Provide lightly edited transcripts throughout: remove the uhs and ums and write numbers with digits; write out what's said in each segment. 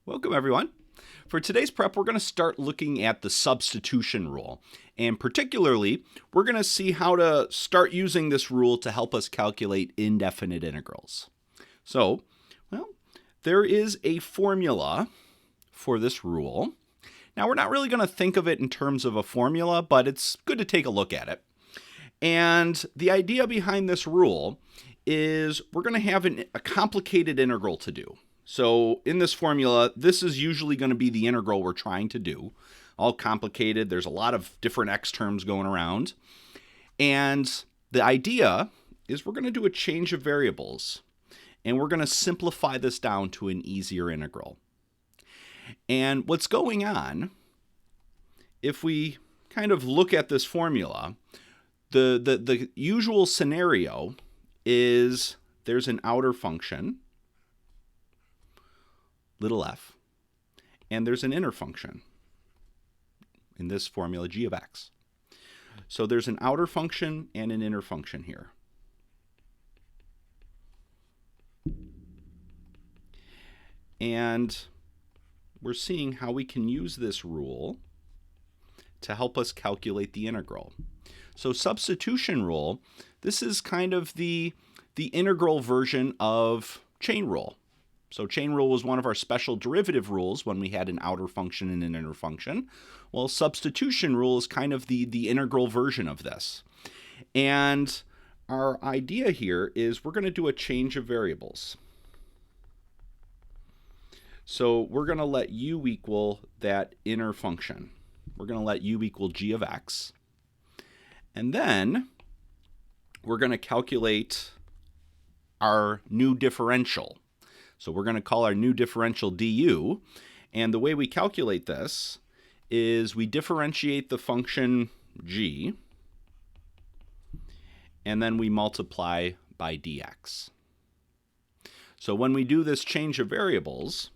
Welcome, everyone. For today's prep, we're going to start looking at the substitution rule. And particularly, we're going to see how to start using this rule to help us calculate indefinite integrals. So, there is a formula for this rule. Now, we're not really going to think of it in terms of a formula, but it's good to take a look at it. And the idea behind this rule is we're going to have a complicated integral to do. So in this formula, this is usually going to be the integral we're trying to do. All complicated. There's a lot of different x terms going around. And the idea is we're going to do a change of variables. And we're going to simplify this down to an easier integral. And what's going on, if we kind of look at this formula, the usual scenario is there's an outer function, little f, and there's an inner function, in this formula, g of x. So there's an outer function and an inner function here. And we're seeing how we can use this rule to help us calculate the integral. So substitution rule, this is kind of the integral version of chain rule. So chain rule was one of our special derivative rules when we had an outer function and an inner function. Well, substitution rule is kind of the integral version of this. And our idea here is we're going to do a change of variables. So we're going to let u equal that inner function. We're going to let u equal g of x. And then we're going to calculate our new differential. So we're going to call our new differential du. And the way we calculate this is we differentiate the function g, and then we multiply by dx. So when we do this change of variables,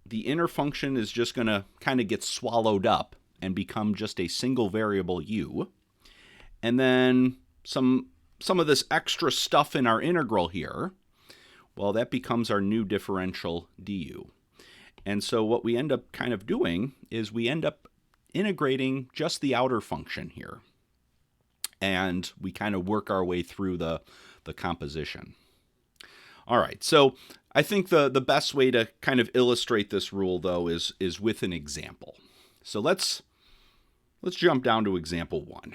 the inner function is just going to kind of get swallowed up and become just a single variable u. And then some of this extra stuff in our integral here, well, that becomes our new differential du. And so what we end up kind of doing is we end up integrating just the outer function here. And we kind of work our way through the composition. All right, so I think the best way to kind of illustrate this rule, though, is with an example. So let's jump down to example 1.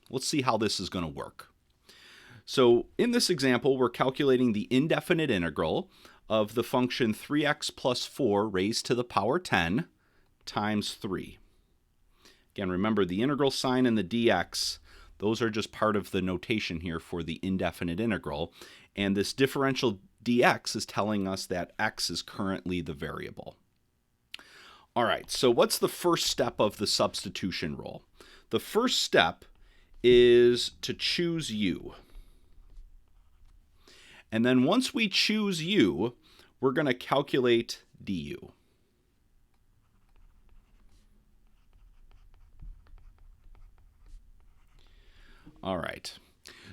Let's see how this is going to work. So in this example, we're calculating the indefinite integral of the function 3x plus 4 raised to the power 10 times 3. Again, remember the integral sign and the dx, those are just part of the notation here for the indefinite integral. And this differential dx is telling us that x is currently the variable. All right, so what's the first step of the substitution rule? The first step is to choose u. And then once we choose u, we're going to calculate du. All right,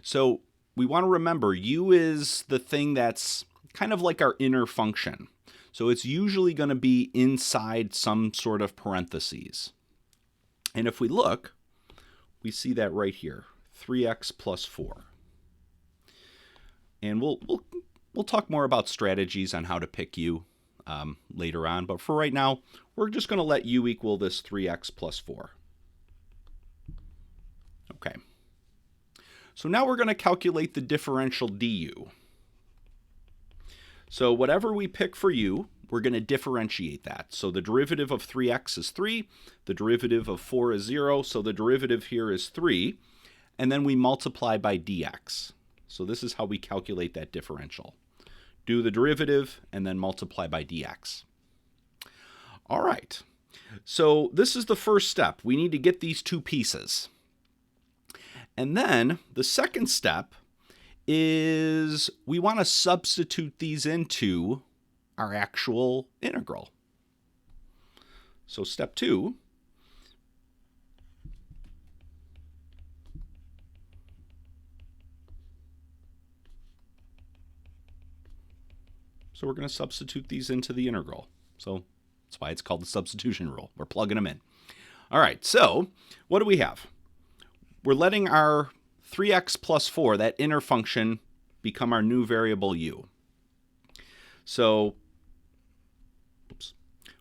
so we want to remember u is the thing that's kind of like our inner function. So it's usually going to be inside some sort of parentheses. And if we look, we see that right here, 3x plus 4. And we'll talk more about strategies on how to pick u later on. But for right now, we're just going to let u equal this 3x plus 4. Okay. So now we're going to calculate the differential du. So whatever we pick for u, we're going to differentiate that. So the derivative of 3x is 3. The derivative of 4 is 0. So the derivative here is 3. And then we multiply by dx. So this is how we calculate that differential. Do the derivative and then multiply by dx. All right. So this is the first step. We need to get these two pieces. And then the second step is we want to substitute these into our actual integral. So step 2, So we're going to substitute these into the integral. So that's why it's called the substitution rule. We're plugging them in. All right, so what do we have? We're letting our 3x plus 4, that inner function, become our new variable u. So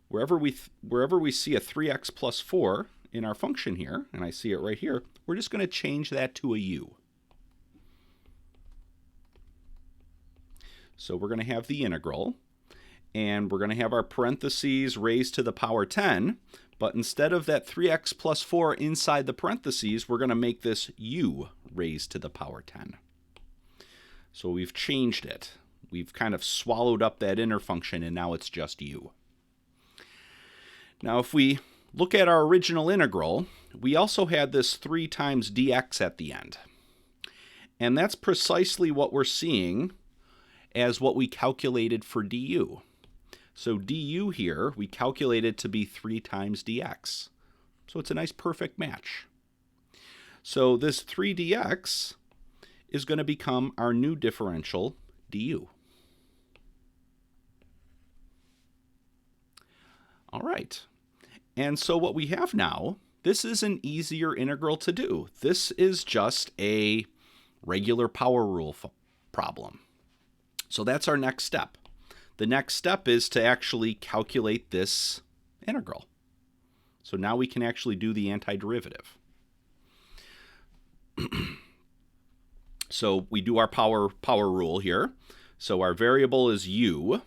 wherever we see a 3x plus 4 in our function here, and I see it right here, we're just going to change that to a u. So we're going to have the integral, and we're going to have our parentheses raised to the power 10, but instead of that 3x plus 4 inside the parentheses, we're going to make this u raised to the power 10. So we've changed it. We've kind of swallowed up that inner function, and now it's just u. Now if we look at our original integral, we also had this 3 times dx at the end. And that's precisely what we're seeing as what we calculated for du. So du here, we calculated to be 3 times dx. So it's a nice perfect match. So this 3 dx is going to become our new differential du. All right. And so what we have now, this is an easier integral to do. This is just a regular power rule problem. So that's our next step. The next step is to actually calculate this integral. So now we can actually do the antiderivative. So we do our power rule here. So our variable is u.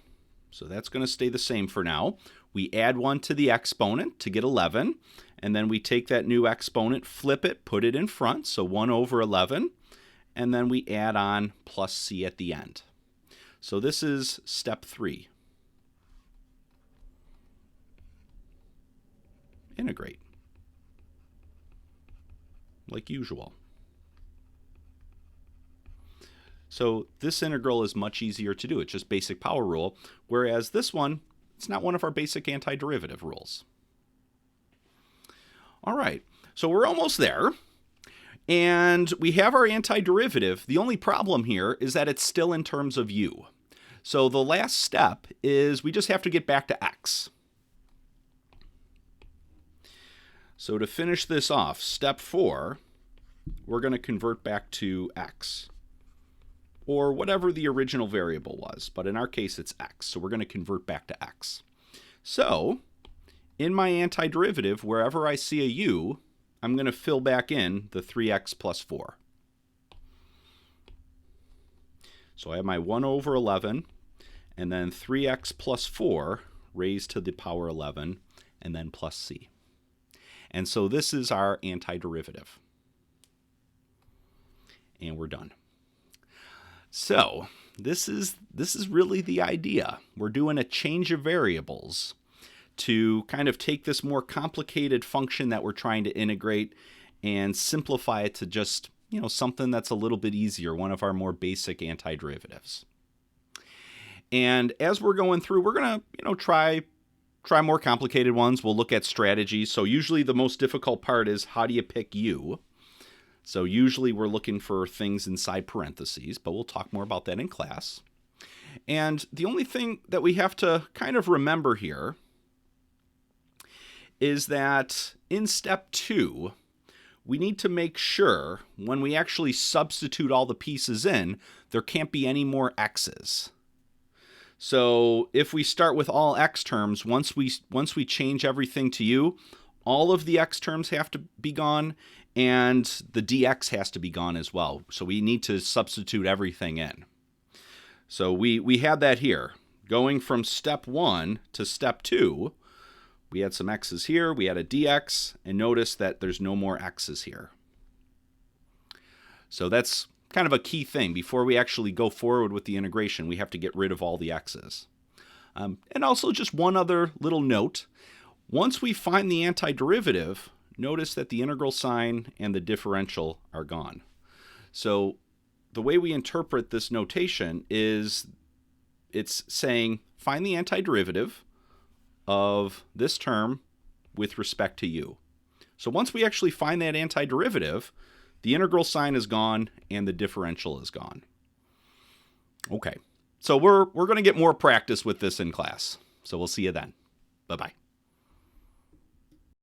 So that's going to stay the same for now. We add 1 to the exponent to get 11. And then we take that new exponent, flip it, put it in front. So 1 over 11. And then we add on plus c at the end. So this is step 3. Integrate. Like usual. So this integral is much easier to do. It's just basic power rule, whereas this one, it's not one of our basic antiderivative rules. All right, so we're almost there. And we have our antiderivative. The only problem here is that it's still in terms of u. So the last step is we just have to get back to x. So to finish this off, step 4, we're going to convert back to x, or whatever the original variable was. But in our case, it's x. So we're going to convert back to x. So in my antiderivative, wherever I see a u, I'm going to fill back in the 3x plus 4. So I have my 1 over 11, and then 3x plus 4 raised to the power 11, and then plus c. And so this is our antiderivative. And we're done. So this is really the idea. We're doing a change of variables to kind of take this more complicated function that we're trying to integrate and simplify it to just, something that's a little bit easier, one of our more basic antiderivatives. And as we're going through, we're going to, try more complicated ones. We'll look at strategies. So usually the most difficult part is how do you pick u? So usually we're looking for things inside parentheses, but we'll talk more about that in class. And the only thing that we have to kind of remember here is that in step 2, we need to make sure when we actually substitute all the pieces in, there can't be any more x's. So if we start with all x terms, once we change everything to u, all of the x terms have to be gone, and the dx has to be gone as well. So we need to substitute everything in. So we had that here. Going from step 1 to step 2, we had some x's here, we had a dx, and notice that there's no more x's here. So that's kind of a key thing. Before we actually go forward with the integration, we have to get rid of all the x's. And also just one other little note. Once we find the antiderivative, notice that the integral sign and the differential are gone. So the way we interpret this notation is it's saying find the antiderivative of this term with respect to u. So once we actually find that antiderivative, the integral sign is gone and the differential is gone. Okay, So we're going to get more practice with this in class. So we'll see you then. Bye-bye.